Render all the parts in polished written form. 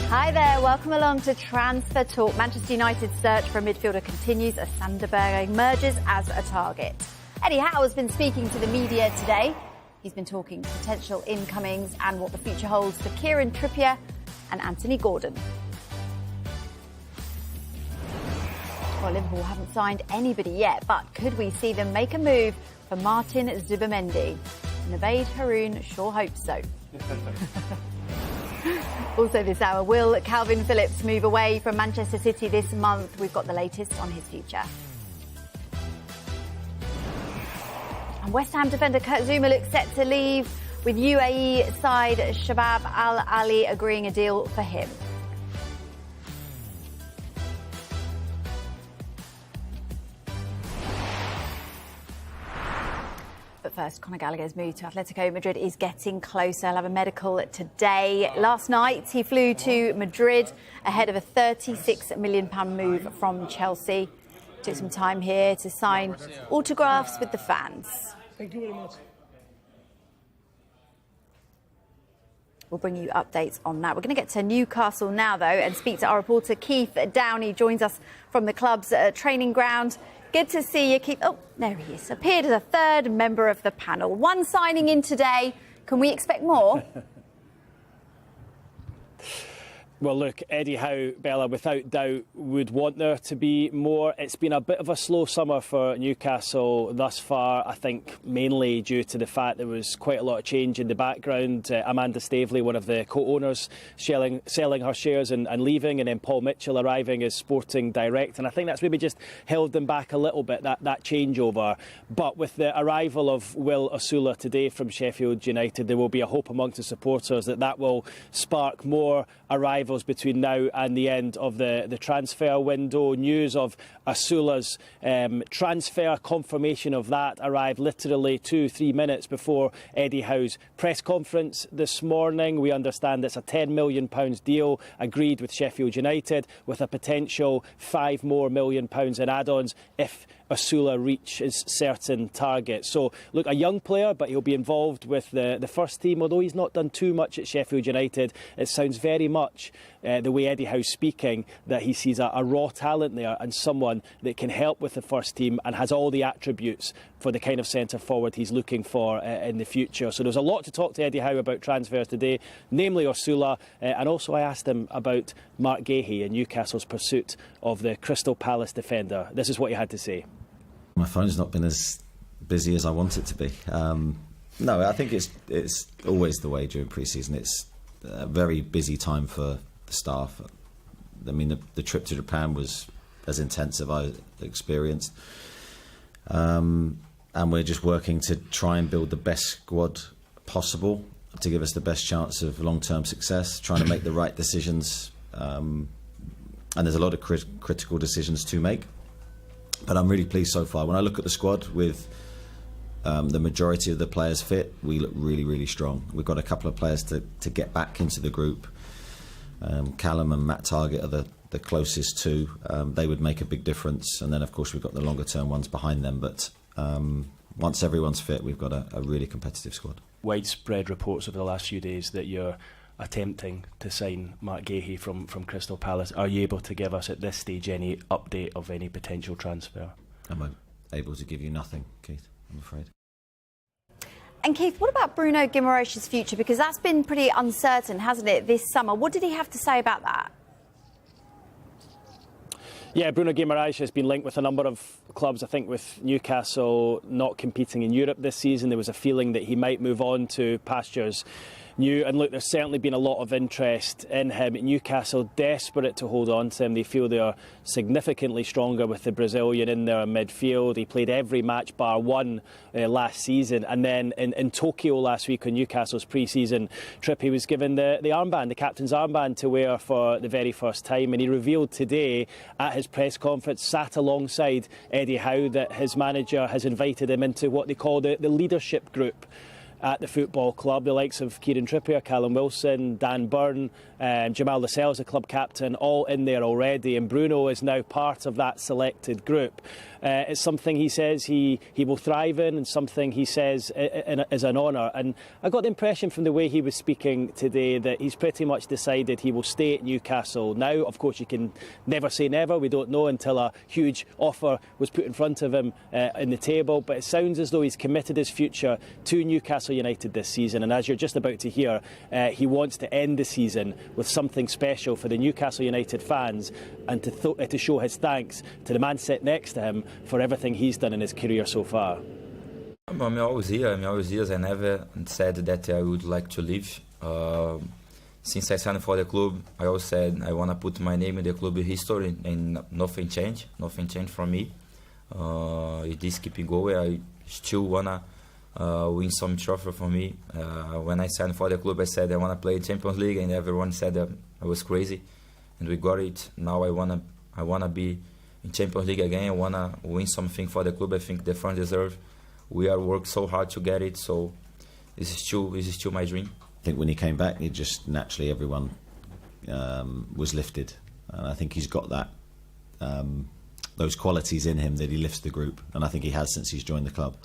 Hi there, welcome along to Transfer Talk. Manchester United's search for a midfielder continues as Sander Berge emerges as a target. Eddie Howe has been speaking to the media today. He's been talking potential incomings and what the future holds for Kieran, Trippier and Anthony Gordon. Well, Liverpool haven't signed anybody yet, but could we see them make a move for Martin Zubimendi? Naveed Haroun sure hopes so. Also this hour, will Calvin Phillips move away from Manchester City this month? We've got the latest on his future. And West Ham defender Kurt Zouma looks set to leave, with UAE side Shabab Al-Ahli agreeing a deal for him. But first, Conor Gallagher's move to Atletico Madrid is getting closer. He'll have a medical today. Last night, he flew to Madrid ahead of a £36 million move from Chelsea. Took some time here to sign autographs with the fans. Thank you very much. We'll bring you updates on that. We're going to get to Newcastle now, though, and speak to our reporter Keith Downey. Joins us from the club's training ground. Good to see you, Keith. Oh, there he is. Appeared as a third member of the panel. One signing in today. Can we expect more? Well, look, Eddie Howe, Bella, without doubt, would want there to be more. It's been a bit of a slow summer for Newcastle thus far, I think mainly due to the fact there was quite a lot of change in the background. Amanda Staveley, one of the co-owners, selling her shares and leaving, and then Paul Mitchell arriving as sporting director. And I think that's maybe just held them back a little bit, that changeover. But with the arrival of Will Osula today from Sheffield United, there will be a hope amongst the supporters that will spark more arrivals between now and the end of the transfer window. News of Osula's transfer, confirmation of that, arrived literally 2-3 minutes before Eddie Howe's press conference this morning. We understand it's a £10 million deal agreed with Sheffield United, with a potential £5 million in add-ons if Osula reaches certain targets. So, look, a young player, but he'll be involved with the first team. Although he's not done too much at Sheffield United, it sounds very much the way Eddie Howe's speaking, that he sees a raw talent there and someone that can help with the first team and has all the attributes for the kind of centre-forward he's looking for in the future. So there's a lot to talk to Eddie Howe about transfers today, namely Osula, and also I asked him about Mark Gahey and Newcastle's pursuit of the Crystal Palace defender. This is what he had to say. My phone's not been as busy as I want it to be. No, I think it's always the way during pre-season. It's a very busy time for the staff. I mean, the trip to Japan was as intense as I experienced. And we're just working to try and build the best squad possible to give us the best chance of long-term success, trying to make the right decisions. And there's a lot of critical decisions to make. But I'm really pleased so far. When I look at the squad with the majority of the players fit, we look really, really strong. We've got a couple of players to get back into the group. Callum and Matt Targett are the closest two. They would make a big difference. And then, of course, we've got the longer-term ones behind them. But once everyone's fit, we've got a really competitive squad. Widespread reports over the last few days that you're attempting to sign Mark Gahey from Crystal Palace. Are you able to give us at this stage any update of any potential transfer? I'm able to give you nothing, Keith, I'm afraid. And Keith, what about Bruno Guimaraes' future? Because that's been pretty uncertain, hasn't it, this summer? What did he have to say about that? Yeah, Bruno Guimaraes has been linked with a number of clubs. I think with Newcastle not competing in Europe this season, there was a feeling that he might move on to pastures new. And look, there's certainly been a lot of interest in him. Newcastle desperate to hold on to him. They feel they are significantly stronger with the Brazilian in their midfield. He played every match bar one last season. And then in Tokyo last week on Newcastle's pre-season trip, he was given the armband, the captain's armband to wear for the very first time. And he revealed today at his press conference, sat alongside Eddie Howe, that his manager has invited him into what they call the leadership group. at the football club. The likes of Kieran Trippier, Callum Wilson, Dan Burn, Jamal Lascelles, the club captain, all in there already, and Bruno is now part of that selected group. It's something he says he will thrive in, and something he says is an honour. And I got the impression from the way he was speaking today that he's pretty much decided he will stay at Newcastle. Now, of course, you can never say never. We don't know until a huge offer was put in front of him in the table. But it sounds as though he's committed his future to Newcastle United this season. And as you're just about to hear, he wants to end the season with something special for the Newcastle United fans, and to show his thanks to the man sitting next to him for everything he's done in his career so far. I'm always here. I never said that I would like to leave. Since I signed for the club, I always said I want to put my name in the club history, and nothing changed. Nothing changed for me. It is keeping going. I still want to win some trophy for me. When I signed for the club, I said I want to play Champions League, and everyone said I was crazy, and we got it. Now I want to be in Champions League again. I want to win something for the club. I think the fans deserve. We are worked so hard to get it, so this is still my dream. I think when he came back, he just naturally everyone was lifted, and I think he's got that those qualities in him that he lifts the group, and I think he has since he's joined the club.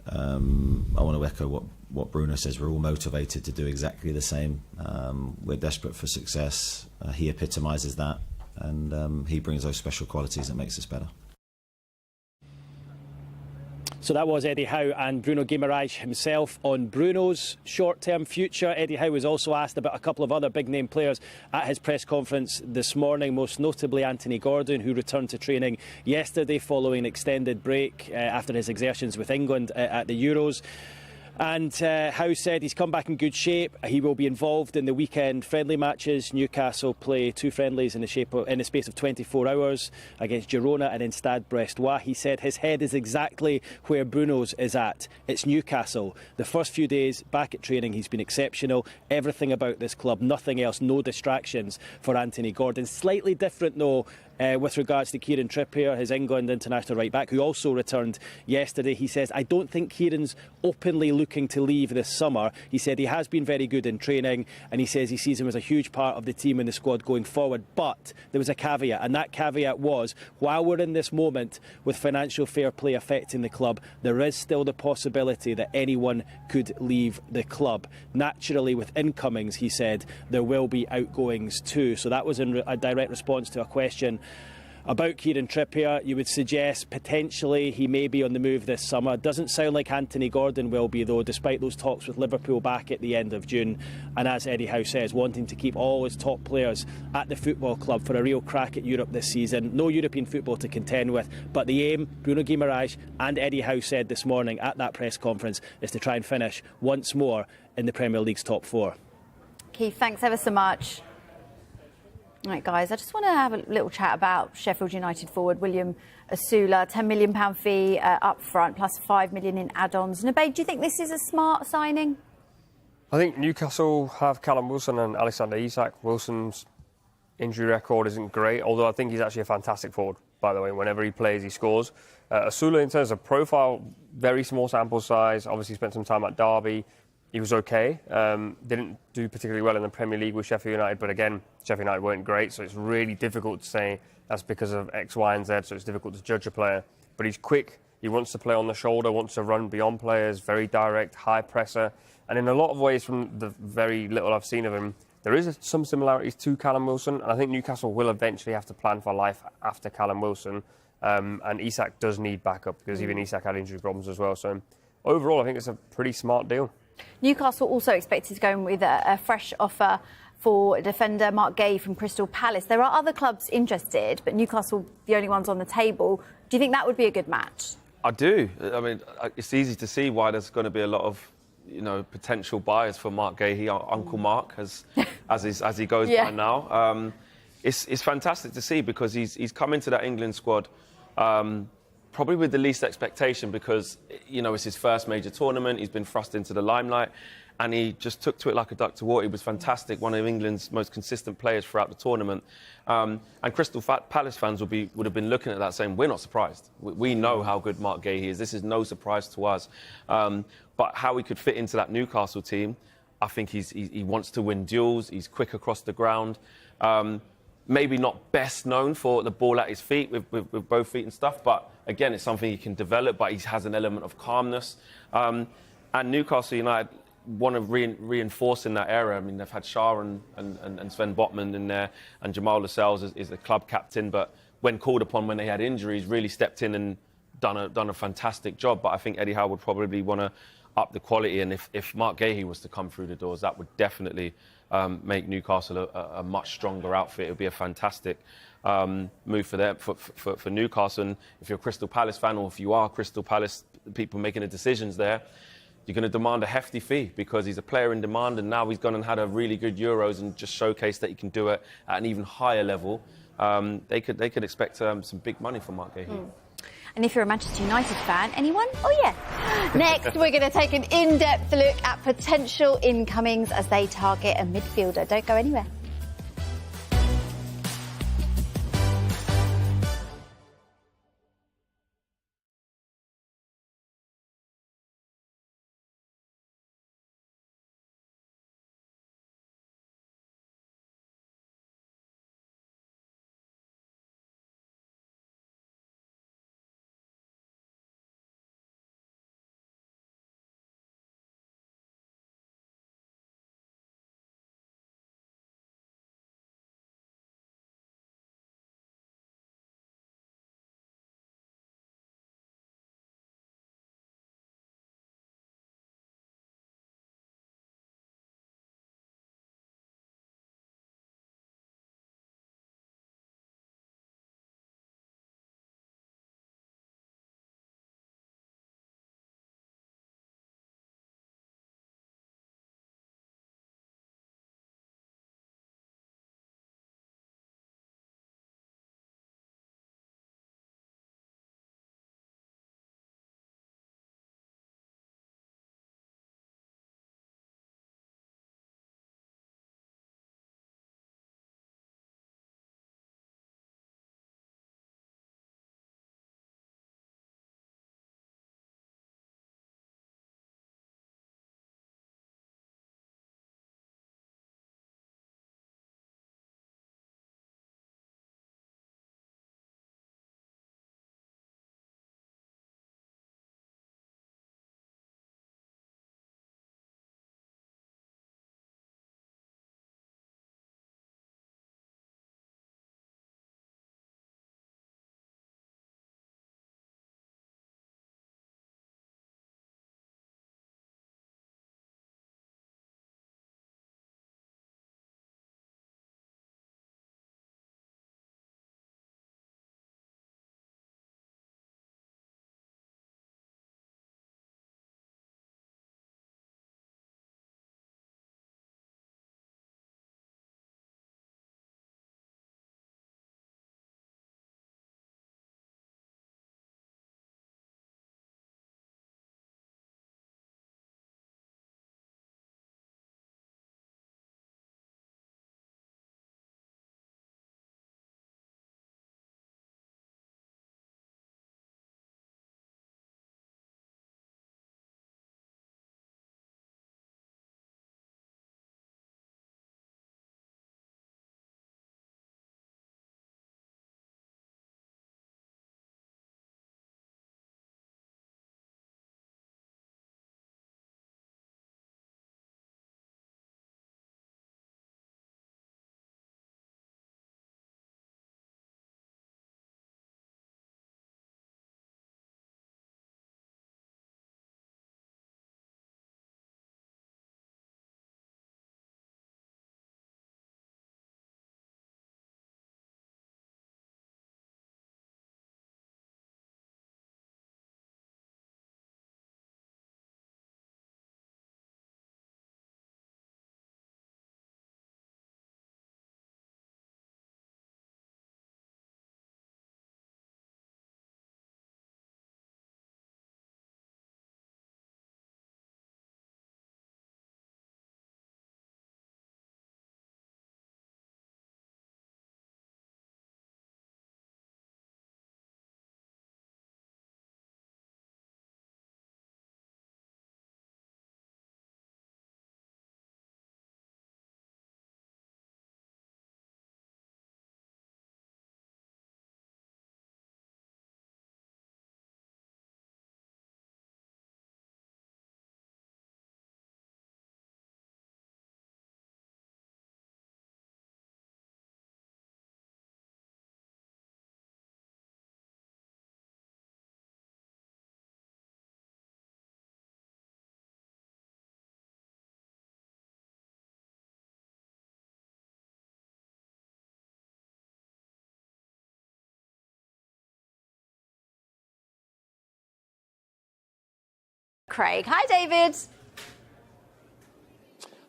I want to echo what Bruno says. We're all motivated to do exactly the same. We're desperate for success. He epitomises that, and he brings those special qualities that makes us better. So that was Eddie Howe and Bruno Guimaraes himself on Bruno's short-term future. Eddie Howe was also asked about a couple of other big-name players at his press conference this morning, most notably Anthony Gordon, who returned to training yesterday following an extended break after his exertions with England at the Euros. And Howe said he's come back in good shape. He will be involved in the weekend friendly matches. Newcastle play 2 friendlies in the space of 24 hours against Girona and in Stade Brestois. He said his head is exactly where Bruno's is at. It's Newcastle. The first few days back at training, he's been exceptional. Everything about this club, nothing else, no distractions for Anthony Gordon. Slightly different though with regards to Kieran Trippier, his England international right back, who also returned yesterday. He says, I don't think Kieran's openly looking to leave this summer. He said he has been very good in training, and he says he sees him as a huge part of the team and the squad going forward. But there was a caveat, and that caveat was, while we're in this moment with financial fair play affecting the club, there is still the possibility that anyone could leave the club. Naturally, with incomings, he said, there will be outgoings too. So that was in a direct response to a question about Kieran Trippier. You would suggest potentially he may be on the move this summer. Doesn't sound like Anthony Gordon will be though, despite those talks with Liverpool back at the end of June. And as Eddie Howe says, wanting to keep all his top players at the football club for a real crack at Europe this season. No European football to contend with, but the aim, Bruno Guimaraes and Eddie Howe said this morning at that press conference, is to try and finish once more in the Premier League's top 4. Keith, thanks ever so much. Right, guys, I just want to have a little chat about Sheffield United forward William Aula, £10 million fee up front, plus £5 million in add-ons. Nabeed, do you think this is a smart signing? I think Newcastle have Callum Wilson and Alexander Isak. Wilson's injury record isn't great, although I think he's actually a fantastic forward, by the way. Whenever he plays, he scores. Aula, in terms of profile, very small sample size. Obviously spent some time at Derby. He was okay. Didn't do particularly well in the Premier League with Sheffield United, but again, Sheffield United weren't great, so it's really difficult to say that's because of X, Y and Z, so it's difficult to judge a player. But he's quick, he wants to play on the shoulder, wants to run beyond players, very direct, high presser, and in a lot of ways, from the very little I've seen of him, there is some similarities to Callum Wilson, and I think Newcastle will eventually have to plan for life after Callum Wilson, and Isak does need backup, because even Isak had injury problems as well, so overall I think it's a pretty smart deal. Newcastle also expected to go in with a fresh offer for defender Mark Gay from Crystal Palace. There are other clubs interested, but Newcastle the only ones on the table. Do you think that would be a good match? I do. I mean, it's easy to see why there's going to be a lot of, potential buyers for Mark Gay. Uncle Mark, as he goes by now. It's fantastic to see because he's come into that England squad. Probably with the least expectation because, it's his first major tournament. He's been thrust into the limelight. and he just took to it like a duck to water. He was fantastic, one of England's most consistent players throughout the tournament. And Crystal Palace fans would have been looking at that saying, we're not surprised. We know how good Mark Gahey is. This is no surprise to us. But how he could fit into that Newcastle team, I think he wants to win duels. He's quick across the ground. Maybe not best known for the ball at his feet with both feet and stuff, but again, it's something he can develop, but he has an element of calmness. And Newcastle United want to reinforce in that area. I mean, they've had Shah and Sven Botman in there, and Jamal Lascelles is the club captain, but when called upon when they had injuries, really stepped in and done a fantastic job. But I think Eddie Howe would probably want to up the quality, and if Mark Gahey was to come through the doors, that would definitely make Newcastle a much stronger outfit. It would be a fantastic move for them, for Newcastle. And if you're a Crystal Palace fan, or if you are Crystal Palace people making the decisions there, you're going to demand a hefty fee because he's a player in demand, and now he's gone and had a really good Euros and just showcased that he can do it at an even higher level. They could expect some big money from Mark Gahey. And if you're a Manchester United fan, anyone? Oh, yeah. Next, we're going to take an in-depth look at potential incomings as they target a midfielder. Don't go anywhere. Craig. Hi, David.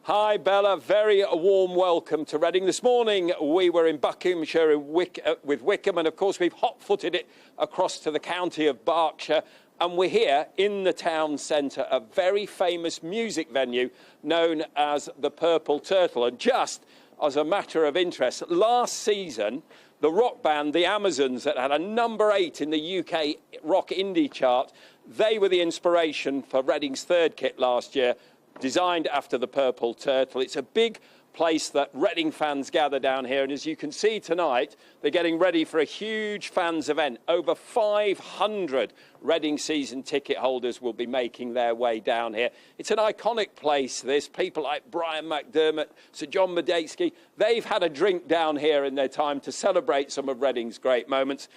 Hi, Bella. Very warm welcome to Reading. This morning we were in Buckinghamshire with Wickham, and of course we've hot-footed it across to the county of Berkshire, and we're here in the town centre, a very famous music venue known as the Purple Turtle. And just as a matter of interest, last season the rock band The Amazons, that had a number 8 in the UK rock indie chart, they were the inspiration for Reading's third kit last year, designed after the Purple Turtle. It's a big place that Reading fans gather down here, and as you can see tonight, they're getting ready for a huge fans event. Over 500 Reading season ticket holders will be making their way down here. It's an iconic place, this. People like Brian McDermott, Sir John Medeski, they've had a drink down here in their time to celebrate some of Reading's great moments.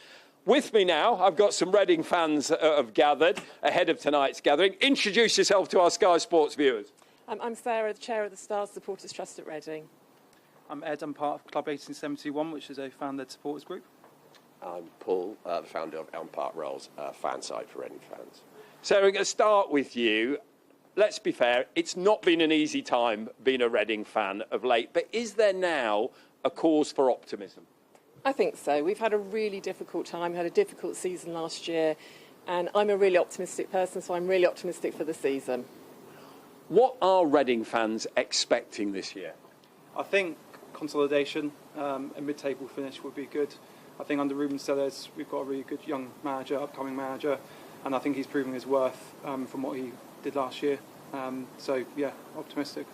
With me now, I've got some Reading fans have gathered ahead of tonight's gathering. Introduce yourself to our Sky Sports viewers. I'm Sarah, the chair of the Stars Supporters Trust at Reading. I'm Ed, I'm part of Club 1871, which is a fan-led supporters group. I'm Paul, the founder of Elm Park Rolls, fan site for Reading fans. Sarah, we're going to start with you. Let's be fair, it's not been an easy time being a Reading fan of late, but is there now a cause for optimism? I think so. We've had a really difficult time, had a difficult season last year, and I'm a really optimistic person, so I'm really optimistic for the season. What are Reading fans expecting this year? I think consolidation, a mid-table finish would be good. I think under Ruben Sellers, we've got a really good young manager, upcoming manager, and I think he's proving his worth from what he did last year. So, yeah, optimistic.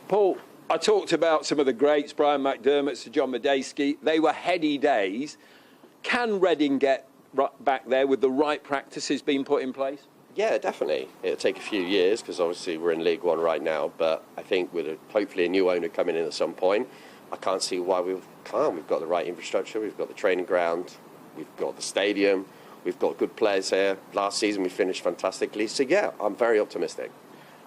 Paul, I talked about some of the greats, Brian McDermott, Sir John Medeski. They were heady days. Can Reading get back there with the right practices being put in place? Yeah, definitely. It'll take a few years because obviously we're in League One right now, but I think with hopefully a new owner coming in at some point, I can't see why we can't. We've got the right infrastructure, we've got the training ground, we've got the stadium, we've got good players here. Last season we finished fantastically, so yeah, I'm very optimistic.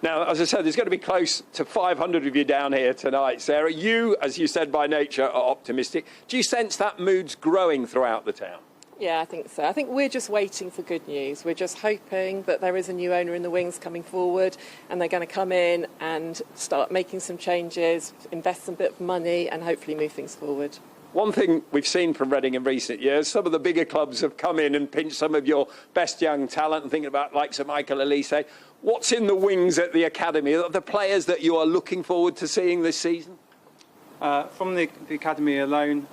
Now, as I said, there's going to be close to 500 of you down here tonight, Sarah. You, as you said, by nature, are optimistic. Do you sense that mood's growing throughout the town? Yeah, I think so. I think we're just waiting for good news. We're just hoping that there is a new owner in the wings coming forward and they're going to come in and start making some changes, invest some bit of money and hopefully move things forward. One thing we've seen from Reading in recent years, some of the bigger clubs have come in and pinched some of your best young talent, and thinking about likes of Michael Elise. What's in the wings at the academy? Are the players that you are looking forward to seeing this season? From the academy alone,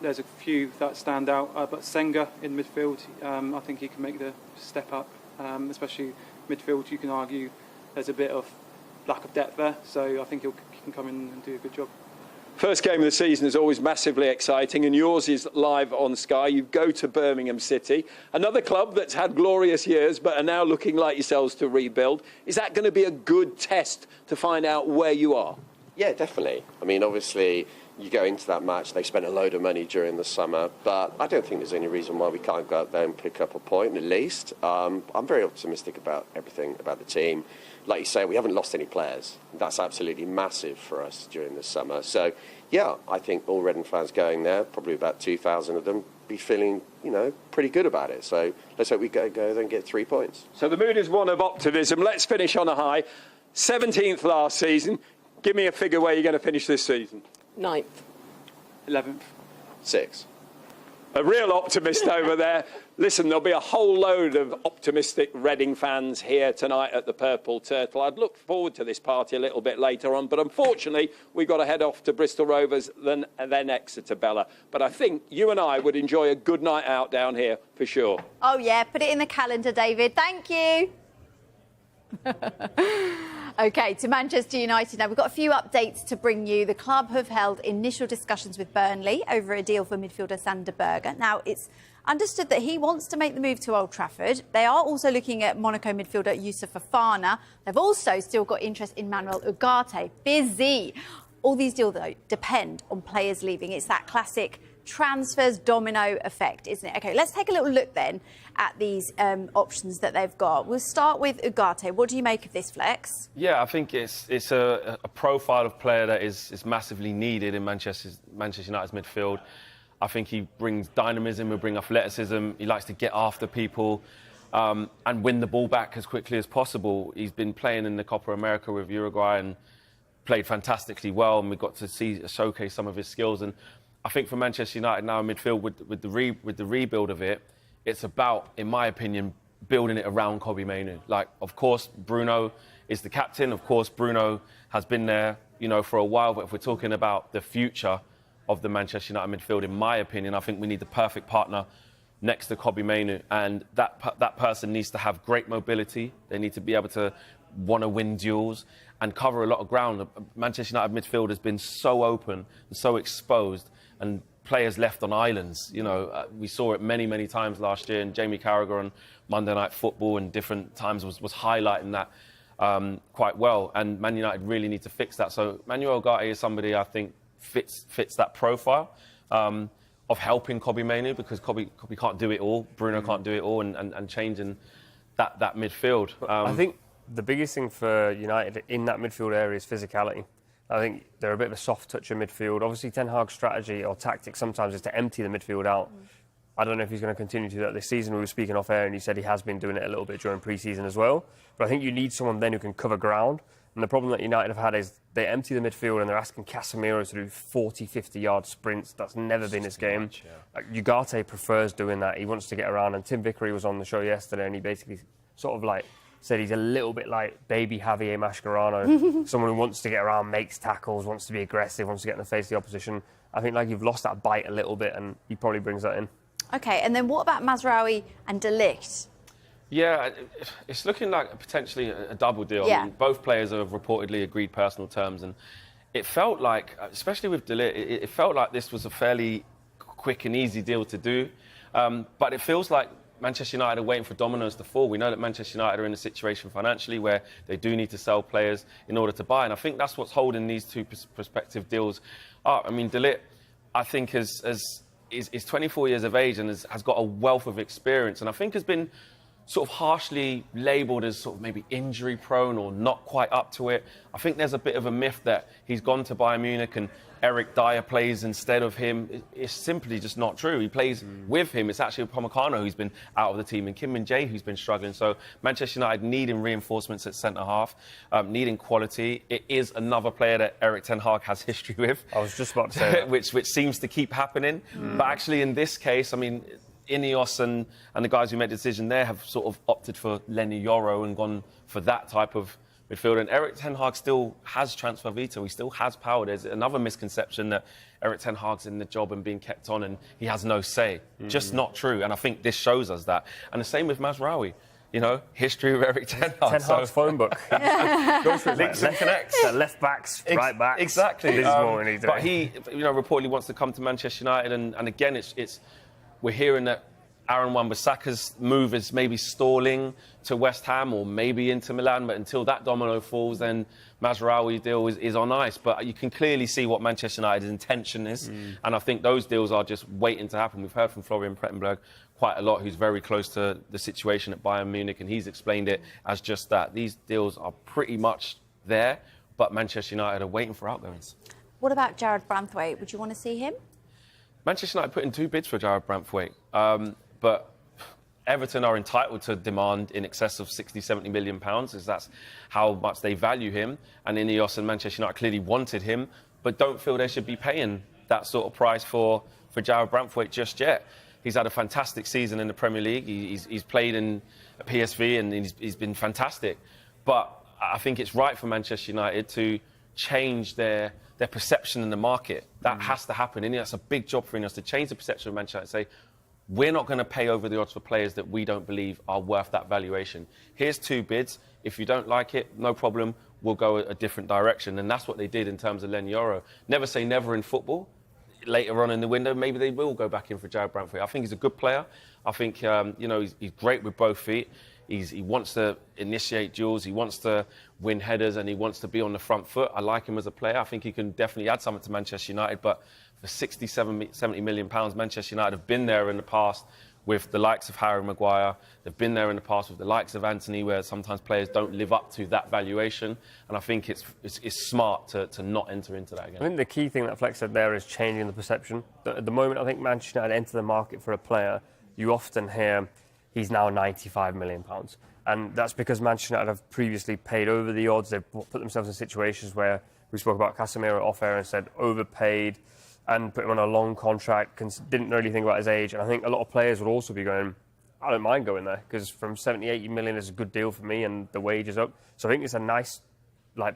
there's a few that stand out, but Senga in midfield, I think he can make the step up, especially midfield. You can argue there's a bit of lack of depth there, so I think he can come in and do a good job. First game of the season is always massively exciting, and yours is live on Sky. You go to Birmingham City, another club that's had glorious years but are now looking like yourselves to rebuild. Is that going to be a good test to find out where you are? Yeah, definitely. I mean, obviously, you go into that match, they spent a load of money during the summer, but I don't think there's any reason why we can't go out there and pick up a point at least. I'm very optimistic about everything, about the team. Like you say, we haven't lost any players. That's absolutely massive for us during the summer. So, yeah, I think all Reading fans going there, probably about 2,000 of them, be feeling, pretty good about it. So let's hope we go there and get 3 points. So the mood is one of optimism. Let's finish on a high. 17th last season. Give me a figure where you're going to finish this season. 9th. 11th. 6th. A real optimist over there. Listen, there'll be a whole load of optimistic Reading fans here tonight at the Purple Turtle. I'd look forward to this party a little bit later on, but unfortunately, we've got to head off to Bristol Rovers, then Exeter, Bella. But I think you and I would enjoy a good night out down here for sure. Oh, yeah, put it in the calendar, David. Thank you. OK, to Manchester United now. We've got a few updates to bring you. The club have held initial discussions with Burnley over a deal for midfielder Sander Berge. Now, it's understood that he wants to make the move to Old Trafford. They are also looking at Monaco midfielder Youssouf Fofana. They've also still got interest in Manuel Ugarte. Busy. All these deals, though, depend on players leaving. It's that classic transfers domino effect, isn't it? OK, let's take a little look then at these options that they've got. We'll start with Ugarte. What do you make of this, Flex? Yeah, I think it's a profile of player that is massively needed in Manchester United's midfield. I think he brings dynamism, he'll bring athleticism, he likes to get after people. and win the ball back as quickly as possible. He's been playing in the Copa America with Uruguay and played fantastically well, and we got to showcase some of his skills. And I think for Manchester United now in midfield, with the rebuild of it, it's about, in my opinion, building it around Kobbie Mainoo. Like, of course, Bruno is the captain. Of course, Bruno has been there, for a while. But if we're talking about the future of the Manchester United midfield, in my opinion, I think we need the perfect partner next to Kobbie Mainoo, and that person needs to have great mobility. They need to be able to want to win duels and cover a lot of ground. Manchester United midfield has been so open and so exposed, and players left on islands. We saw it many, many times last year, and Jamie Carragher on Monday Night Football and different times was highlighting that quite well. And Man United really need to fix that. So Manuel Ugarte is somebody I think fits that profile of helping Kobbie Mainoo, because Kobbie can't do it all, Bruno can't do it all, and changing that midfield. I think the biggest thing for United in that midfield area is physicality. I think they're a bit of a soft touch of midfield. Obviously, Ten Hag's strategy or tactic sometimes is to empty the midfield out. I don't know if he's going to continue to do that this season. We were speaking off air and he said he has been doing it a little bit during pre-season as well. But I think you need someone then who can cover ground. And the problem that United have had is they empty the midfield and they're asking Casemiro to do 40, 50-yard sprints. That's never been his game. Ugarte prefers doing that. He wants to get around. And Tim Vickery was on the show yesterday and he basically sort of said he's a little bit like baby Javier Mascherano, someone who wants to get around, makes tackles, wants to be aggressive, wants to get in the face of the opposition. I think you've lost that bite a little bit, and he probably brings that in. OK, and then what about Mazraoui and De Ligt? Yeah, it's looking like potentially a double deal. Yeah. I mean, both players have reportedly agreed personal terms, and it felt like, especially with De Ligt, it felt like this was a fairly quick and easy deal to do. But it feels like Manchester United are waiting for dominoes to fall. We know that Manchester United are in a situation financially where they do need to sell players in order to buy. And I think that's what's holding these two prospective deals up. I mean, De Ligt, I think, is 24 years of age and has got a wealth of experience. And I think has been sort of harshly labelled as sort of maybe injury prone or not quite up to it. I think there's a bit of a myth that he's gone to Bayern Munich and Eric Dyer plays instead of him. It's simply just not true. He plays with him. It's actually Upamecano who's been out of the team and Kim Min-jae who's been struggling. So Manchester United needing reinforcements at centre-half, needing quality. It is another player that Eric Ten Hag has history with. I was just about to say that. which seems to keep happening. But actually in this case, I mean, Ineos and the guys who made the decision there have sort of opted for Lenny Yoro and gone for that type of midfield. And Eric Ten Hag still has transfer veto. He still has power. There's another misconception that Eric Ten Hag's in the job and being kept on and he has no say. Just not true. And I think this shows us that. And the same with Mazraoui. History of Eric Ten Hag. Ten Hag's phone book. Goes through links and connects. Left backs, right backs. Exactly. This is what we need to But he, reportedly wants to come to Manchester United. And again, we're hearing that Aaron Wan-Bissaka's move is maybe stalling to West Ham or maybe into Milan, but until that domino falls, then Mazraoui deal is on ice. But you can clearly see what Manchester United's intention is, and I think those deals are just waiting to happen. We've heard from Florian Plettenberg quite a lot, who's very close to the situation at Bayern Munich, and he's explained it as just that. These deals are pretty much there, but Manchester United are waiting for outgoings. What about Jared Branthwaite? Would you want to see him? Manchester United put in 2 bids for Jared Branthwaite. But Everton are entitled to demand in excess of 60, 70 million pounds, as that's how much they value him. And Ineos and Manchester United clearly wanted him, but don't feel they should be paying that sort of price for Jared Branthwaite just yet. He's had a fantastic season in the Premier League. He's played in PSV and he's been fantastic. But I think it's right for Manchester United to change their perception in the market. That has to happen. And that's a big job for Ineos, to change the perception of Manchester United and say, we're not going to pay over the odds for players that we don't believe are worth that valuation. Here's 2 bids. If you don't like it, no problem. We'll go a different direction. And that's what they did in terms of Len Yoro. Never say never in football. Later on in the window, maybe they will go back in for Jared Branthwaite. I think he's a good player. I think he's great with both feet. He wants to initiate duels. He wants to win headers, and he wants to be on the front foot. I like him as a player. I think he can definitely add something to Manchester United. But for 60, 70 million pounds, Manchester United have been there in the past with the likes of Harry Maguire. They've been there in the past with the likes of Anthony, where sometimes players don't live up to that valuation. And I think it's smart to not enter into that again. I think the key thing that Flex said there is changing the perception. At the moment, I think Manchester United enter the market for a player, you often hear, he's now £95 million. And that's because Manchester United have previously paid over the odds. They've put themselves in situations where we spoke about Casemiro off air and said overpaid and put him on a long contract, didn't really think about his age. And I think a lot of players would also be going, I don't mind going there, because from 70, 80 million is a good deal for me and the wage is up. So I think it's a nice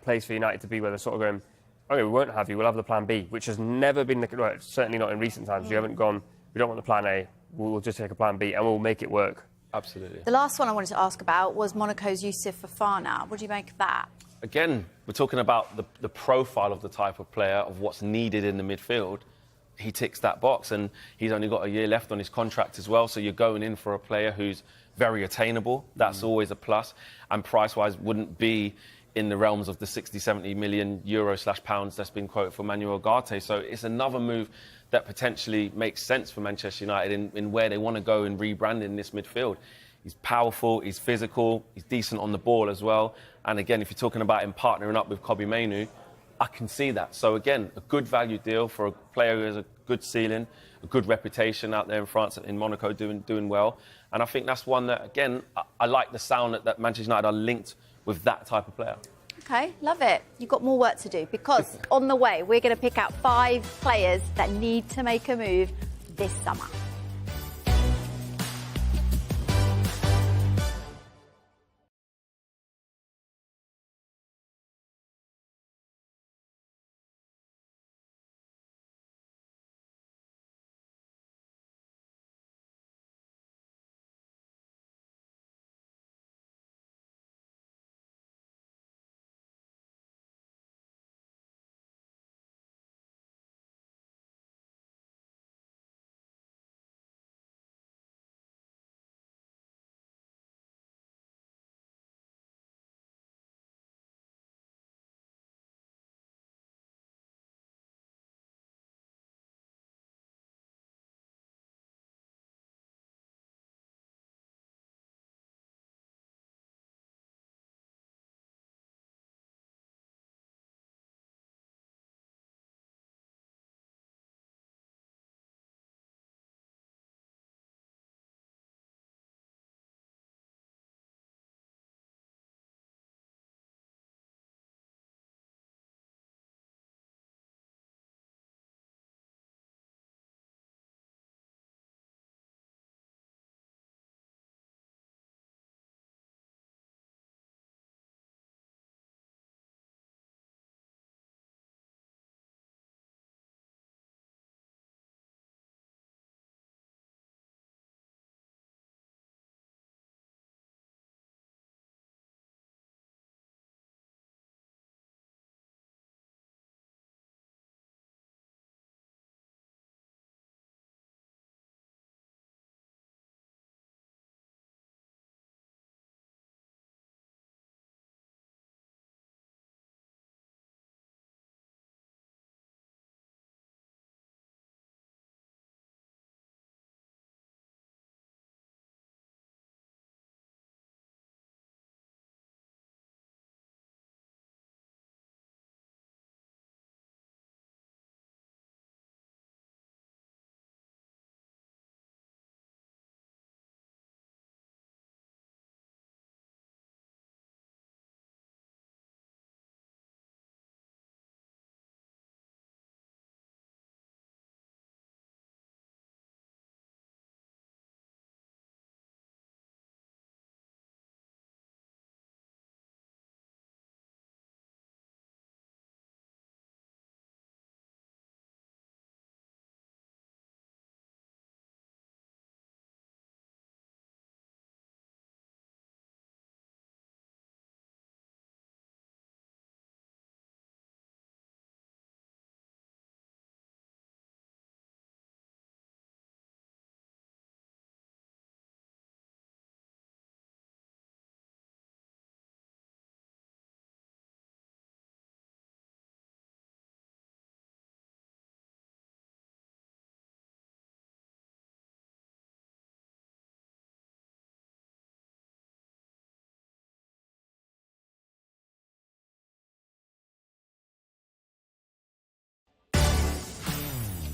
place for United to be, where they're sort of going, okay, we won't have you, we'll have the plan B, which has never been, certainly not in recent times. You haven't gone, we don't want the plan A, we'll just take a plan B and we'll make it work. Absolutely. The last one I wanted to ask about was Monaco's Youssouf Fofana. What do you make of that? Again, we're talking about the profile of the type of player, of what's needed in the midfield. He ticks that box, and he's only got a year left on his contract as well, so you're going in for a player who's very attainable. That's always a plus, and price-wise wouldn't be in the realms of the 60, 70 million euro/pounds that's been quoted for Manuel Ugarte. So it's another move that potentially makes sense for Manchester United in where they want to go in rebranding this midfield. He's powerful, he's physical, he's decent on the ball as well. And again, if you're talking about him partnering up with Kobbie Mainoo, I can see that. So again, a good value deal for a player who has a good ceiling, a good reputation out there in France, in Monaco, doing well. And I think that's one that, again, I like the sound that Manchester United are linked with that type of player. OK, love it. You've got more work to do, because on the way, we're going to pick out 5 players that need to make a move this summer.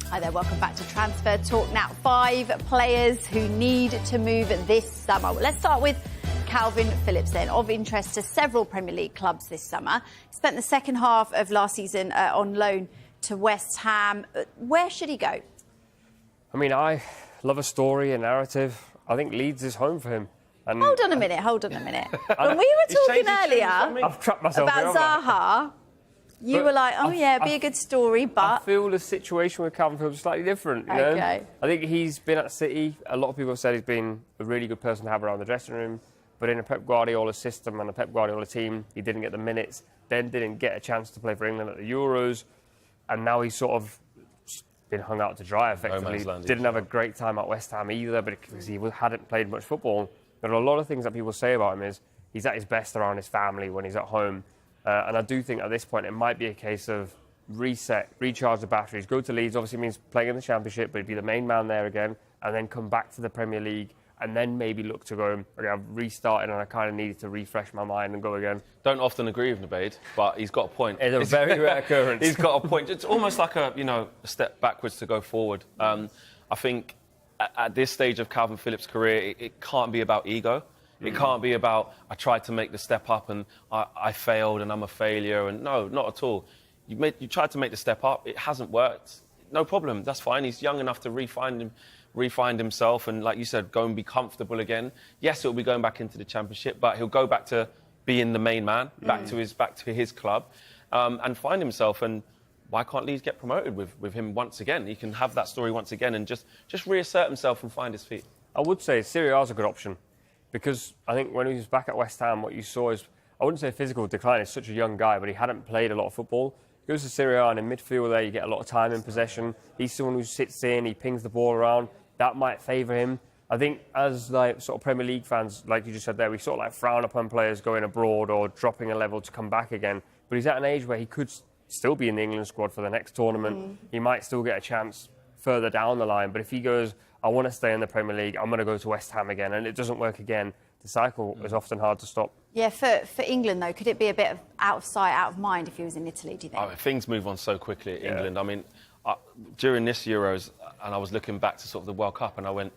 Hi there, welcome back to Transfer Talk. Now, 5 players who need to move this summer. Well, let's start with Calvin Phillips then, of interest to several Premier League clubs this summer. Spent the second half of last season on loan to West Ham. Where should he go? I mean, I love a story, a narrative. I think Leeds is home for him. And hold on a minute. When we were talking earlier I've trapped myself about Zaha, you were like, oh yeah, be a good story, but... I feel the situation with Calvin Phillips is slightly different, you know? Okay. I think he's been at City. A lot of people have said he's been a really good person to have around the dressing room, but in a Pep Guardiola system and a Pep Guardiola team, he didn't get the minutes, then didn't get a chance to play for England at the Euros, and now he's sort of been hung out to dry, effectively. Didn't have a great time at West Ham either, because he hadn't played much football. But a lot of things that people say about him is he's at his best around his family when he's at home. And I do think at this point it might be a case of reset, recharge the batteries, go to Leeds, obviously means playing in the Championship, but he'd be the main man there again, and then come back to the Premier League, and then maybe look to go, okay, I've restarted and I kind of needed to refresh my mind and go again. Don't often agree with Nabeed, but he's got a point. It's a very rare occurrence. He's got a point. It's almost like a step backwards to go forward. I think at this stage of Calvin Phillips' career, it can't be about ego. It can't be about, I tried to make the step up and I failed and I'm a failure. And no, not at all. You tried to make the step up. It hasn't worked. No problem. That's fine. He's young enough to refine himself and, like you said, go and be comfortable again. Yes, he'll be going back into the Championship, but he'll go back to being the main man, back to his club, and find himself. And why can't Leeds get promoted with him once again? He can have that story once again and just reassert himself and find his feet. I would say Serie A is a good option. Because I think when he was back at West Ham, what you saw is, I wouldn't say physical decline, he's such a young guy, but he hadn't played a lot of football. He goes to Serie A and in midfield there, you get a lot of time in possession. He's someone who sits in, he pings the ball around. That might favour him. I think as like sort of Premier League fans, like you just said there, we sort of like frown upon players going abroad or dropping a level to come back again. But he's at an age where he could still be in the England squad for the next tournament. He might still get a chance further down the line. But if he goes, I want to stay in the Premier League, I'm going to go to West Ham again, and it doesn't work again, the cycle is often hard to stop. Yeah, for England, though, could it be a bit of out of sight, out of mind if he was in Italy, do you think? I mean, things move on so quickly at England. I mean, during this Euros, and I was looking back to sort of the World Cup, and I went,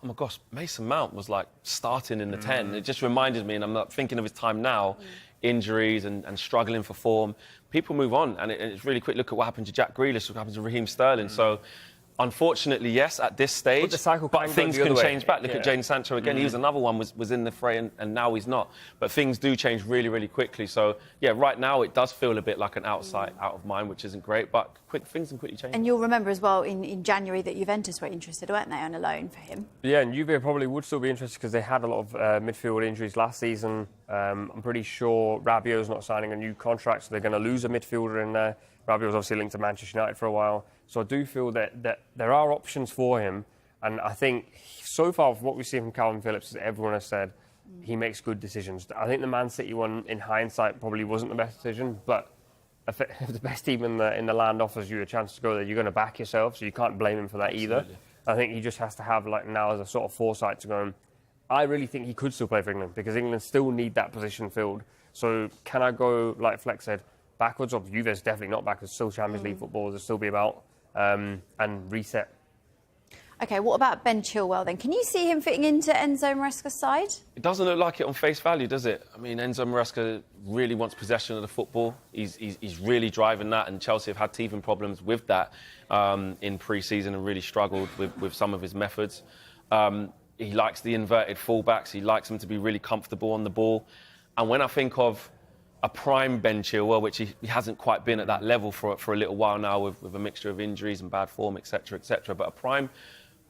oh my gosh, Mason Mount was like starting in the 10. It just reminded me, and I'm not thinking of his time now, injuries and struggling for form. People move on, and it's really quick. Look at what happened to Jack Grealish, what happened to Raheem Sterling. So, unfortunately, yes, at this stage, but things can change back. Look at Jadon Sancho again. He was another one, was in the fray, and now he's not. But things do change really, really quickly. So, yeah, right now it does feel a bit like an outside, out of mind, which isn't great. But things can quickly change. And you'll remember as well, in January, that Juventus were interested, weren't they, on a loan for him? Yeah, and Juve probably would still be interested because they had a lot of midfield injuries last season. I'm pretty sure Rabiot's not signing a new contract, so they're going to lose a midfielder in there. Rabiot was obviously linked to Manchester United for a while. So I do feel that there are options for him. And I think so far what we've seen from Calvin Phillips is everyone has said he makes good decisions. I think the Man City one, in hindsight, probably wasn't the best decision. But if the best team in the land offers you a chance to go there, you're going to back yourself. So you can't blame him for that either. I think he just has to have, like, now as a sort of foresight to go, I really think he could still play for England because England still need that position filled. So can I go, like Flex said, backwards? Or Juve's definitely not backwards. Still Champions League football. There'll still be about and reset. OK, what about Ben Chilwell then? Can you see him fitting into Enzo Maresca's side? It doesn't look like it on face value, does it? I mean, Enzo Maresca really wants possession of the football. He's really driving that, and Chelsea have had teething problems with that in pre-season and really struggled with some of his methods. He likes the inverted fullbacks. He likes them to be really comfortable on the ball. And when I think of a prime Ben Chilwell, which he hasn't quite been at that level for a little while now with a mixture of injuries and bad form, etc., etc. But a prime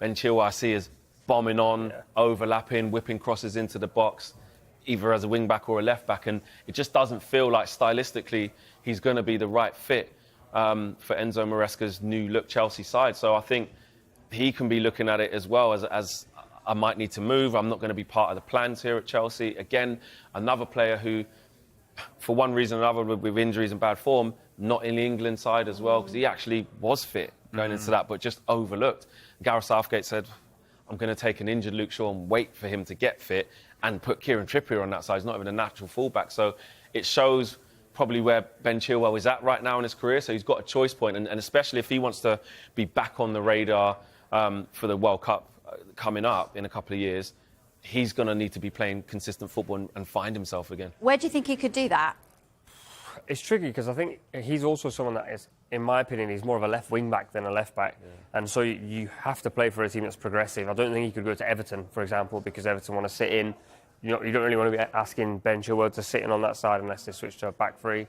Ben Chilwell I see as bombing on, overlapping, whipping crosses into the box, either as a wing-back or a left-back. And it just doesn't feel like stylistically he's going to be the right fit for Enzo Maresca's new-look Chelsea side. So I think he can be looking at it as well as I might need to move. I'm not going to be part of the plans here at Chelsea. Again, another player who, for one reason or another, with injuries and bad form, not in the England side as well, because he actually was fit going into that, but just overlooked. Gareth Southgate said, I'm going to take an injured Luke Shaw and wait for him to get fit and put Kieran Trippier on that side. He's not even a natural fullback. So it shows probably where Ben Chilwell is at right now in his career, so he's got a choice point, and especially if he wants to be back on the radar for the World Cup coming up in a couple of years, he's going to need to be playing consistent football and find himself again. Where do you think he could do that? It's tricky because I think he's also someone that is, in my opinion, he's more of a left wing back than a left back. Yeah. And so you have to play for a team that's progressive. I don't think he could go to Everton, for example, because Everton want to sit in. You don't really want to be asking Ben Chilwell to sit in on that side unless they switch to a back three.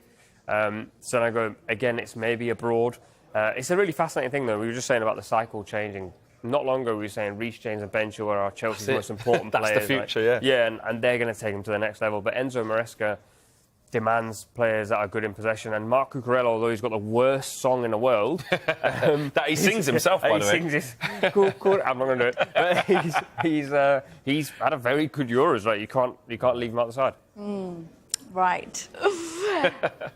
So I go, again, it's maybe abroad. It's a really fascinating thing, though. We were just saying about the cycle changing. Not long ago, we were saying Reece James and Ben Chilwell are Chelsea's most important That's players. That's the future, Yeah, and they're going to take him to the next level. But Enzo Maresca demands players that are good in possession, and Mark Cucurella, although he's got the worst song in the world, that he sings himself, by the way. He sings his I'm not going to do it. But he's had a very good Euros. Right, you can't leave him out the side. Right.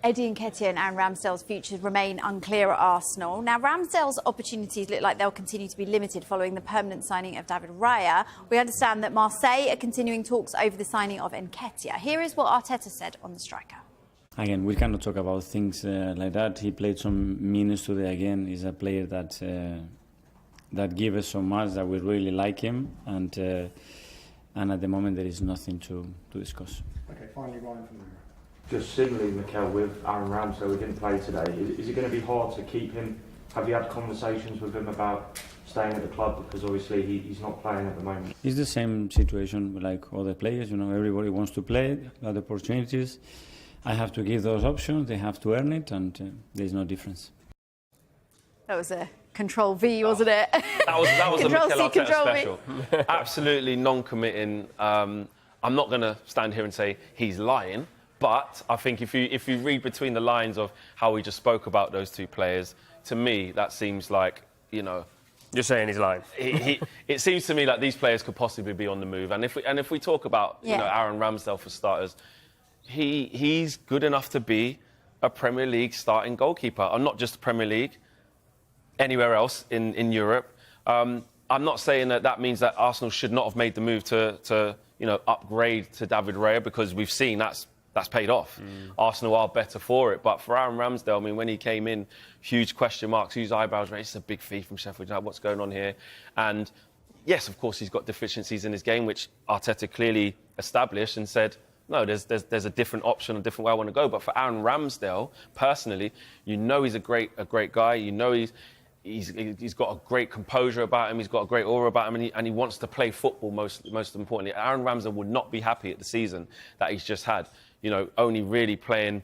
Eddie Nketiah and Aaron Ramsdale's futures remain unclear at Arsenal. Now, Ramsdale's opportunities look like they'll continue to be limited following the permanent signing of David Raya. We understand that Marseille are continuing talks over the signing of Nketiah. Here is what Arteta said on the striker. Again, we cannot talk about things like that. He played some minutes today again. He's a player that gives us so much that we really like him. And at the moment, there is nothing to discuss. Okay, finally, Ryan from there. Just similarly, Mikel, with Aaron Ramsey, who didn't play today, is it going to be hard to keep him? Have you had conversations with him about staying at the club? Because obviously he's not playing at the moment. It's the same situation like other players. You know, everybody wants to play, got opportunities. I have to give those options. They have to earn it, and there's no difference. That was a Control V, wasn't it? That was a Mikel Arteta special. V. Absolutely non-committing. I'm not going to stand here and say he's lying. But I think if you read between the lines of how we just spoke about those two players, to me that seems like, you know, you're saying he's lying. It seems to me like these players could possibly be on the move. And if we talk about you know Aaron Ramsdale for starters, he's good enough to be a Premier League starting goalkeeper, and not just the Premier League, anywhere else in Europe. I'm not saying that means that Arsenal should not have made the move to you know upgrade to David Raya, because we've seen that's paid off. Arsenal are better for it. But for Aaron Ramsdale, I mean, when he came in, huge question marks, huge eyebrows raised. It's a big fee from Sheffield United. What's going on here? And yes, of course, he's got deficiencies in his game, which Arteta clearly established and said, no, there's a different option, a different way I want to go. But for Aaron Ramsdale, personally, you know he's a great guy. You know he's got a great composure about him. He's got a great aura about him, and he wants to play football. Most importantly, Aaron Ramsdale would not be happy at the season that he's just had. You know, only really playing,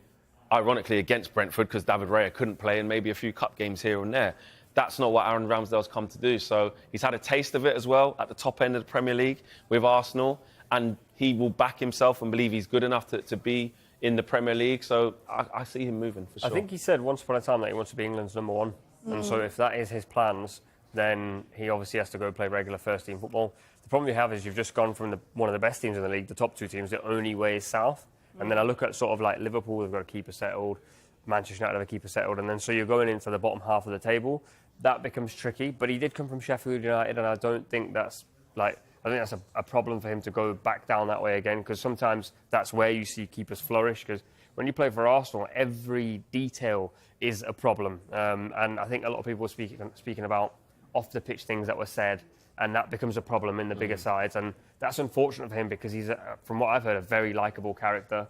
ironically, against Brentford because David Raya couldn't play, and maybe a few cup games here and there. That's not what Aaron Ramsdale's come to do. So he's had a taste of it as well at the top end of the Premier League with Arsenal, and he will back himself and believe he's good enough to be in the Premier League. So I see him moving for sure. I think he said once upon a time that he wants to be England's number one. And so if that is his plans, then he obviously has to go play regular first-team football. The problem you have is you've just gone from one of the best teams in the league, the top two teams, the only way is south. And then I look at sort of like Liverpool, they've got a keeper settled, Manchester United have a keeper settled, and then so you're going into the bottom half of the table. That becomes tricky, but he did come from Sheffield United, and I don't think that's a problem for him to go back down that way again, because sometimes that's where you see keepers flourish, because when you play for Arsenal, every detail is a problem. And I think a lot of people were speaking about off-the-pitch things that were said, and that becomes a problem in the bigger sides. And that's unfortunate for him because he's, from what I've heard, a very likeable character.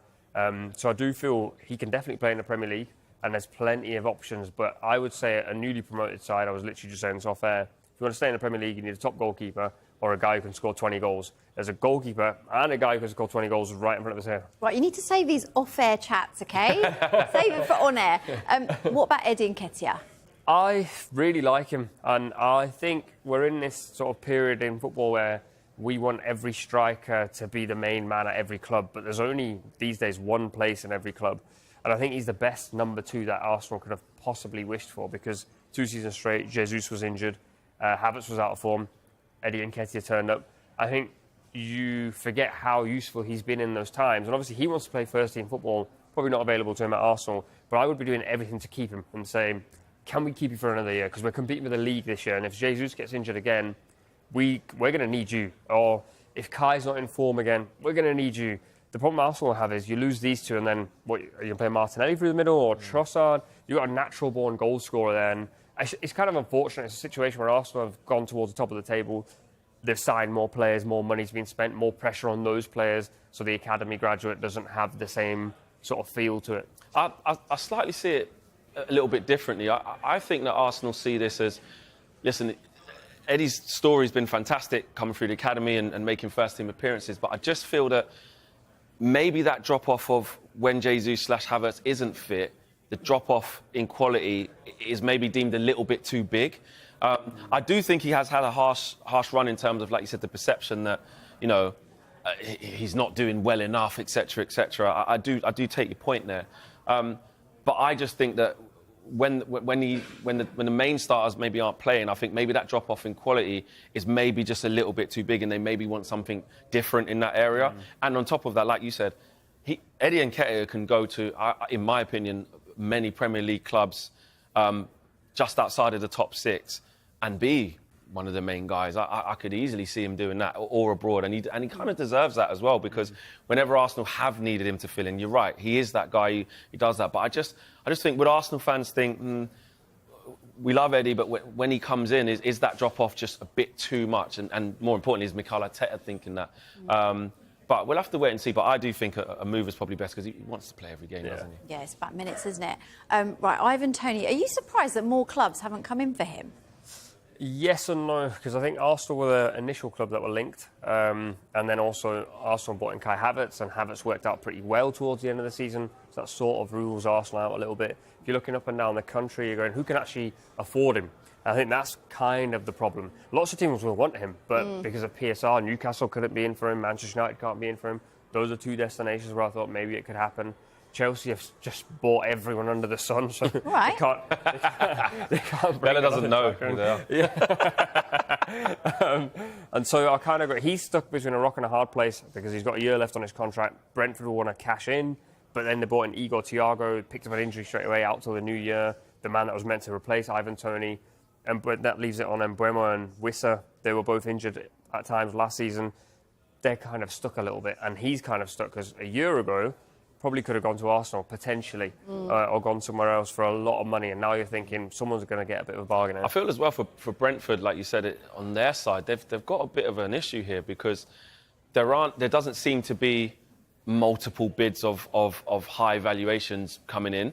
So I do feel he can definitely play in the Premier League, and there's plenty of options. But I would say a newly promoted side, I was literally just saying this off air, if you want to stay in the Premier League, you need a top goalkeeper or a guy who can score 20 goals. There's a goalkeeper and a guy who can score 20 goals right in front of us here. Right, you need to save these off-air chats, OK? Save it for on-air. What about Eddie Nketiah? I really like him, and I think we're in this sort of period in football where we want every striker to be the main man at every club, but there's only, these days, one place in every club. And I think he's the best number two that Arsenal could have possibly wished for, because 2 seasons straight, Jesus was injured, Havertz was out of form, Eddie Nketiah turned up. I think you forget how useful he's been in those times. And obviously he wants to play first-team football, probably not available to him at Arsenal, but I would be doing everything to keep him and saying, can we keep you for another year? Because we're competing with the league this year, and if Jesus gets injured again, we're going to need you. Or if Kai's not in form again, we're going to need you. the problem Arsenal have is you lose these two, and then what? Are you going to play Martinelli through the middle or Trossard? You've got a natural-born goal scorer there, and it's kind of unfortunate. It's a situation where Arsenal have gone towards the top of the table. They've signed more players, more money's been spent, more pressure on those players, so the academy graduate doesn't have the same sort of feel to it. I slightly see it a little bit differently. I think that Arsenal see this as, listen, Eddie's story's been fantastic coming through the academy and making first-team appearances, but I just feel that maybe that drop-off of when Jesus/Havertz isn't fit, the drop-off in quality is maybe deemed a little bit too big. I do think he has had a harsh run in terms of, like you said, the perception that, you know, he's not doing well enough, etc., etc. I do take your point there, but I just think that when the main starters maybe aren't playing, I think maybe that drop off in quality is maybe just a little bit too big, and they maybe want something different in that area. And on top of that, like you said, Eddie Nketiah can go to, in my opinion, many Premier League clubs just outside of the top 6 and be one of the main guys. I could easily see him doing that, or abroad, and he kind of deserves that as well, because whenever Arsenal have needed him to fill in, you're right, he is that guy, he does that. But I just think, would Arsenal fans think, we love Eddie, but when he comes in, is that drop-off just a bit too much? And more importantly, is Mikel Arteta thinking that? But we'll have to wait and see. But I do think a move is probably best, because he wants to play every game, doesn't he? Yeah, it's about minutes, isn't it? Right, Ivan Toney, are you surprised that more clubs haven't come in for him? Yes and no, because I think Arsenal were the initial club that were linked, and then also Arsenal bought in Kai Havertz, and Havertz worked out pretty well towards the end of the season, so that sort of rules Arsenal out a little bit. If you're looking up and down the country, you're going, who can actually afford him? I think that's kind of the problem. Lots of teams will want him, but because of PSR, Newcastle couldn't be in for him, Manchester United can't be in for him. Those are two destinations where I thought maybe it could happen. Chelsea have just bought everyone under the sun, so right. they can't bring Bella doesn't know who they are. Yeah. And so I kind of got, he's stuck between a rock and a hard place, because he's got a year left on his contract. Brentford will want to cash in, but then they bought in Igor Thiago, picked up an injury straight away, out till the new year. The man that was meant to replace Ivan Toney, and that leaves it on Mbeumo and Wissa. They were both injured at times last season. They're kind of stuck a little bit, and he's kind of stuck, because a year ago, probably could have gone to Arsenal, potentially, or gone somewhere else for a lot of money, and now you're thinking someone's going to get a bit of a bargain. I feel as well for Brentford, like you said, on their side, they've got a bit of an issue here, because there doesn't seem to be multiple bids of high valuations coming in.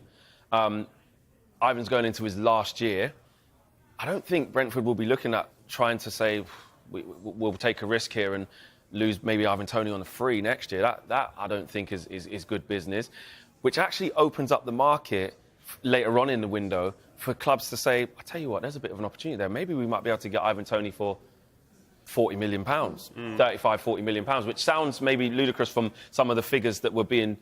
Ivan's going into his last year. I don't think Brentford will be looking at trying to say we'll take a risk here and lose maybe Ivan Toney on a free next year. That I don't think is good business, which actually opens up the market later on in the window for clubs to say, I tell you what, there's a bit of an opportunity there. Maybe we might be able to get Ivan Toney for £40 million, 35, £40 million, which sounds maybe ludicrous from some of the figures that were being,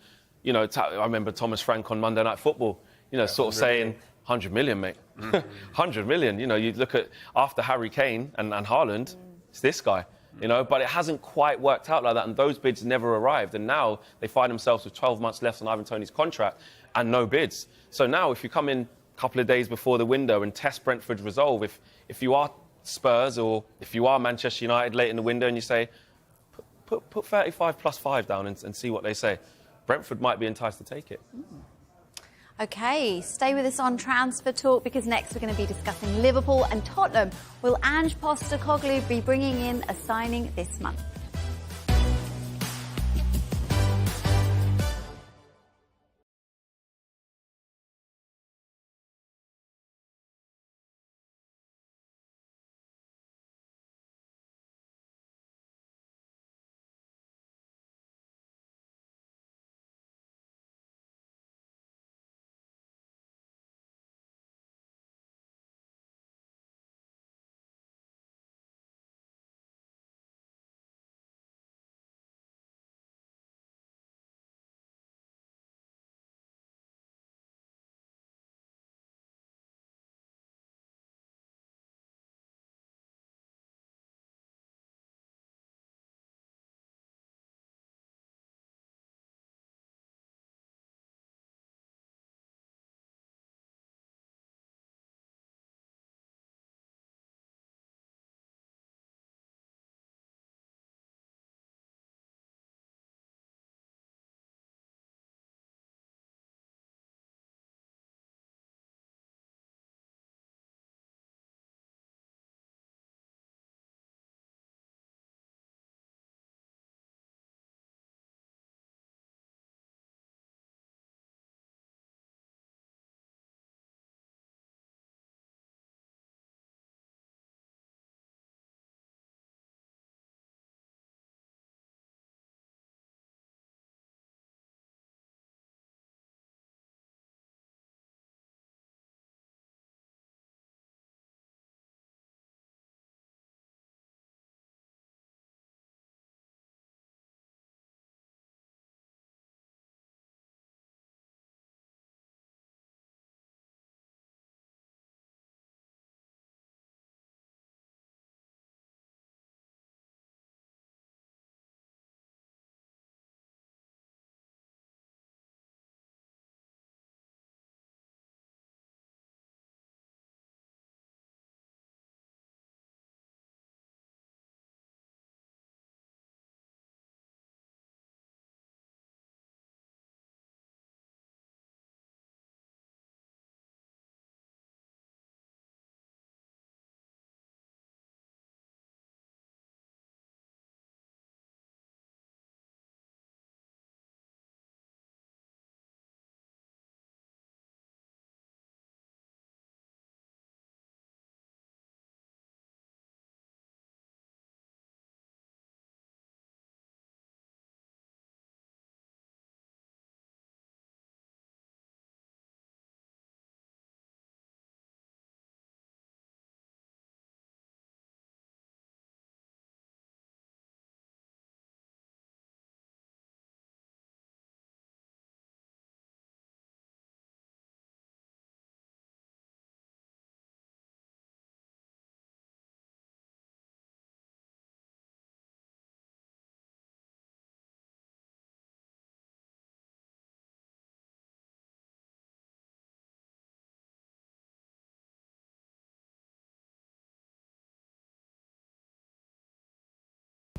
I remember Thomas Frank on Monday Night Football, sort of saying, 100 million, mate. 100 million. You look at after Harry Kane and Haaland, it's this guy. But it hasn't quite worked out like that, and those bids never arrived. And now they find themselves with 12 months left on Ivan Toney's contract and no bids. So now, if you come in a couple of days before the window and test Brentford's resolve, if you are Spurs or if you are Manchester United late in the window and you say, put 35 plus 5 down and see what they say, Brentford might be enticed to take it. OK, stay with us on Transfer Talk, because next we're going to be discussing Liverpool and Tottenham. Will Ange Postecoglou be bringing in a signing this month?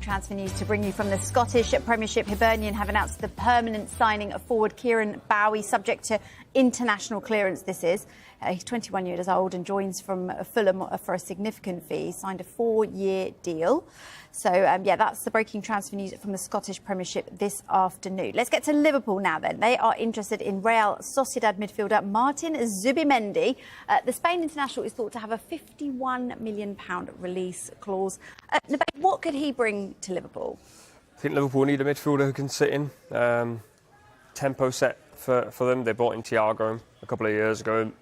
Transfer news to bring you from the Scottish Premiership. Hibernian have announced the permanent signing of forward Kieran Bowie, subject to international clearance. This is. He's 21 years old and joins from Fulham for a significant fee. He signed a 4-year deal. So, that's the breaking transfer news from the Scottish Premiership this afternoon. Let's get to Liverpool now then. They are interested in Real Sociedad midfielder Martin Zubimendi. The Spain international is thought to have a £51 million release clause. What could he bring to Liverpool? I think Liverpool need a midfielder who can sit in. Tempo set for them. They brought in Thiago a couple of years ago.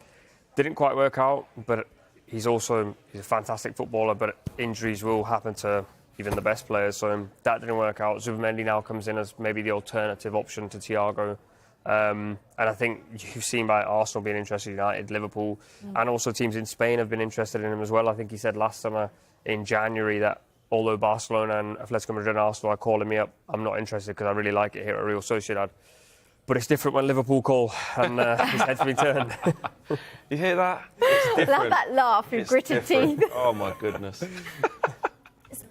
Didn't quite work out, but he's a fantastic footballer, but injuries will happen to even the best players, so that didn't work out. Zubimendi now comes in as maybe the alternative option to Thiago. And I think you've seen by Arsenal being interested in United, Liverpool, and also teams in Spain have been interested in him as well. I think he said last summer in January that although Barcelona and Atletico Madrid and Arsenal are calling me up, I'm not interested because I really like it here at Real Sociedad. But it's different when Liverpool call and his head's been turned. You hear that? It's different. I love that laugh with gritted teeth. Oh, my goodness.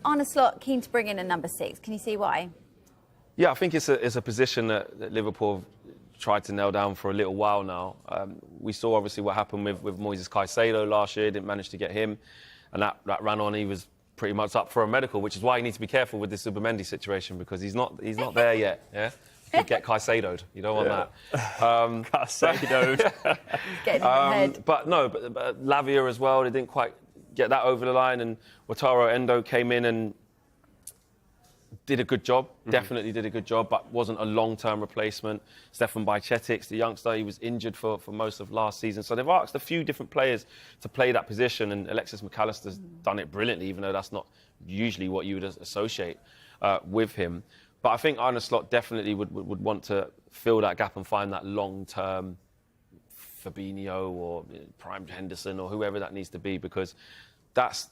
Arne Slot keen to bring in a number 6. Can you see why? Yeah, I think it's a position that Liverpool have tried to nail down for a little while now. We saw, obviously, what happened with Moises Caicedo last year. Didn't manage to get him. And that ran on. He was pretty much up for a medical, which is why you need to be careful with this Zubimendi situation because he's not there yet, yeah? You could get Caicedo'd. You don't want that. Caicedo'd. But Lavia as well, they didn't quite get that over the line, and Wataru Endo came in and did a good job, definitely did a good job, but wasn't a long-term replacement. Stefan Bajcetic, the youngster, he was injured for most of last season. So they've asked a few different players to play that position, and Alexis McAllister's done it brilliantly, even though that's not usually what you would associate with him. But I think Arne Slot definitely would want to fill that gap and find that long-term Fabinho or Prime Henderson or whoever that needs to be, because that's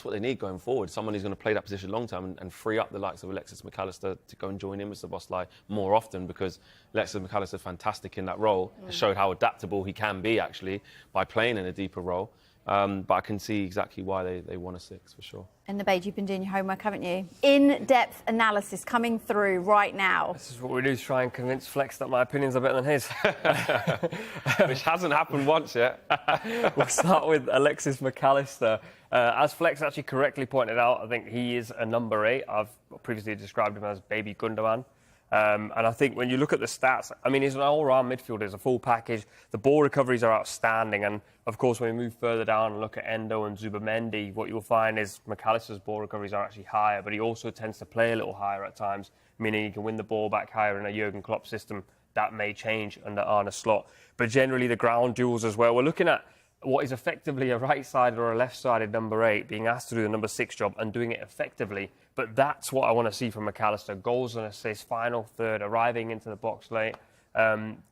what they need going forward. Someone who's going to play that position long-term and free up the likes of Alexis McAllister to go and join in with Szoboszlai more often, because Alexis McAllister is fantastic in that role. Showed how adaptable he can be, actually, by playing in a deeper role. But I can see exactly why they want a 6, for sure. And Nabeed, you've been doing your homework, haven't you? In-depth analysis coming through right now. This is what we do, to try and convince Flex that my opinions are better than his. Which hasn't happened once yet. We'll start with Alexis McAllister. As Flex actually correctly pointed out, I think he is a number 8. I've previously described him as baby Gundogan. And I think when you look at the stats, I mean, he's an all-round midfielder, he's a full package. The ball recoveries are outstanding. And, of course, when we move further down and look at Endo and Zubimendi, what you'll find is McAllister's ball recoveries are actually higher, but he also tends to play a little higher at times, meaning he can win the ball back higher in a Jurgen Klopp system. That may change under Arne Slot. But generally, the ground duels as well. We're looking at what is effectively a right-sided or a left-sided number 8 being asked to do the number 6 job and doing it effectively. But that's what I want to see from McAllister. Goals and assists, final third, arriving into the box late.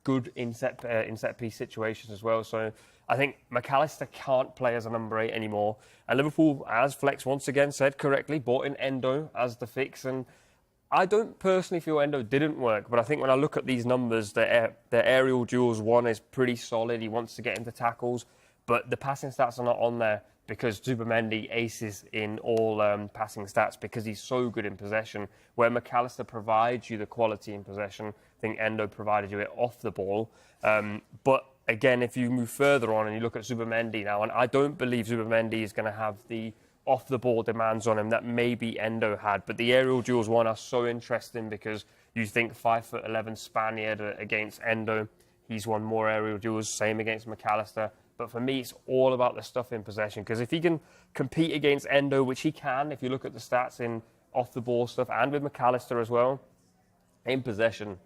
Good in set piece situations as well. So I think McAllister can't play as a number 8 anymore. And Liverpool, as Flex once again said correctly, bought in Endo as the fix. And I don't personally feel Endo didn't work, but I think when I look at these numbers, the aerial duels one is pretty solid. He wants to get into tackles, but the passing stats are not on there because Zubimendi aces in all passing stats because he's so good in possession. Where McAllister provides you the quality in possession, I think Endo provided you it off the ball. But again, if you move further on and you look at Zubimendi now, and I don't believe Zubimendi is going to have the off-the-ball demands on him that maybe Endo had. But the aerial duels one are so interesting because you think 5'11" Spaniard against Endo. He's won more aerial duels, same against McAllister. But for me, it's all about the stuff in possession. Because if he can compete against Endo, which he can, if you look at the stats in off-the-ball stuff, and with McAllister as well, in possession,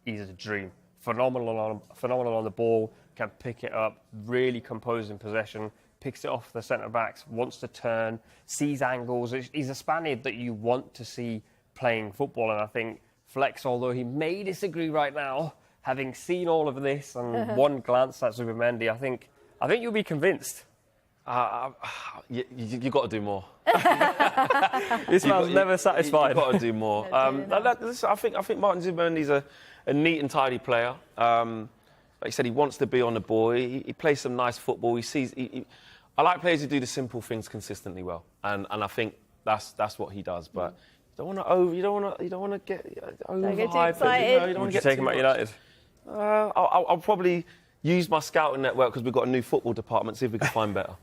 he's a dream. Phenomenal on the ball, can pick it up, really composed in possession, picks it off the centre-backs, wants to turn, sees angles. He's a Spaniard that you want to see playing football. And I think Flex, although he may disagree right now, having seen all of this and one glance at Zubimendi, I think you'll be convinced. You got to do more. This man's never satisfied. You've got to do more. I think Martin Zubimendi's a neat and tidy player. Like you said, he wants to be on the ball. He plays some nice football. I like players who do the simple things consistently well, and I think that's what he does. But don't want to you don't want to get overhyped. excited. You don't Would want you to take him at United? I'll probably use my scouting network because we've got a new football department. See if we can find better.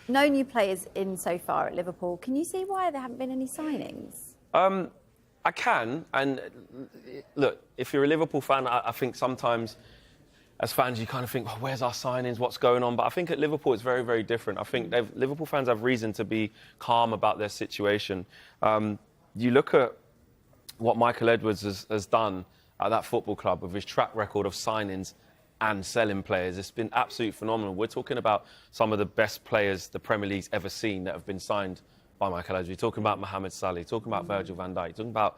No new players in so far at Liverpool. Can you see why there haven't been any signings? I can, and look, if you're a Liverpool fan, I think sometimes as fans you kind of think, oh, where's our signings, what's going on? But I think at Liverpool it's very, very different. I think Liverpool fans have reason to be calm about their situation. You look at what Michael Edwards has done at that football club with his track record of signings and selling players. It's been absolutely phenomenal. We're talking about some of the best players the Premier League's ever seen that have been signed by Michael Edwards. You're talking about Mohamed Salah, talking about Virgil van Dijk, talking about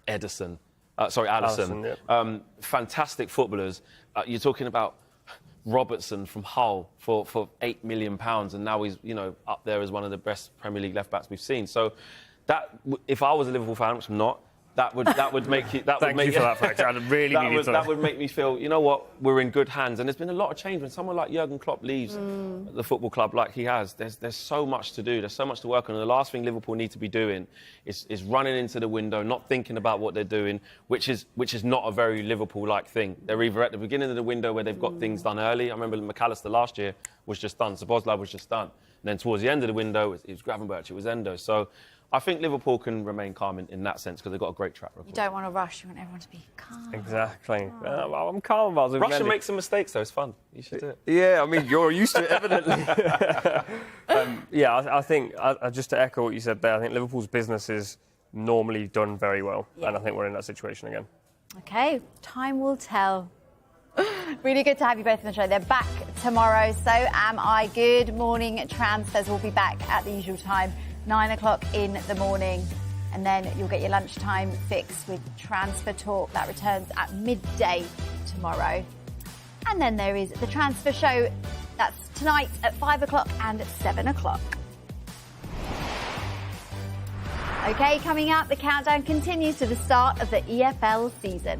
Alisson. Fantastic footballers. You're talking about Robertson from Hull for £8 million, and now he's up there as one of the best Premier League left backs we've seen. So that, if I was a Liverpool fan, which I'm not, that would make you. That Thank would make you for that fact. I really needed to. That would make me feel, you know what, we're in good hands. And there's been a lot of change when someone like Jurgen Klopp leaves the football club like he has. There's so much to do. There's so much to work on. And the last thing Liverpool need to be doing is running into the window, not thinking about what they're doing, which is not a very Liverpool-like thing. They're either at the beginning of the window where they've got things done early. I remember McAllister last year was just done. Szoboszlai was just done. And then towards the end of the window, it was Gravenberch, it was Endo. So I think Liverpool can remain calm in that sense because they've got a great track record. You don't want to rush. You want everyone to be calm. Exactly. I'm calm about it. Russia makes some mistakes, though. It's fun. You should do it. Yeah, I mean, you're used to it, evidently. I think, just to echo what you said there, I think Liverpool's business is normally done very well. Yeah. And I think we're in that situation again. OK, time will tell. Really good to have you both on the show. They're back tomorrow, so am I. Good morning transfers will be back at the usual time, 9 o'clock in the morning. And then you'll get your lunchtime fix with Transfer Talk. That returns at midday tomorrow. And then there is the Transfer Show. That's tonight at 5 o'clock and 7 o'clock. OK, coming up, the countdown continues to the start of the EFL season.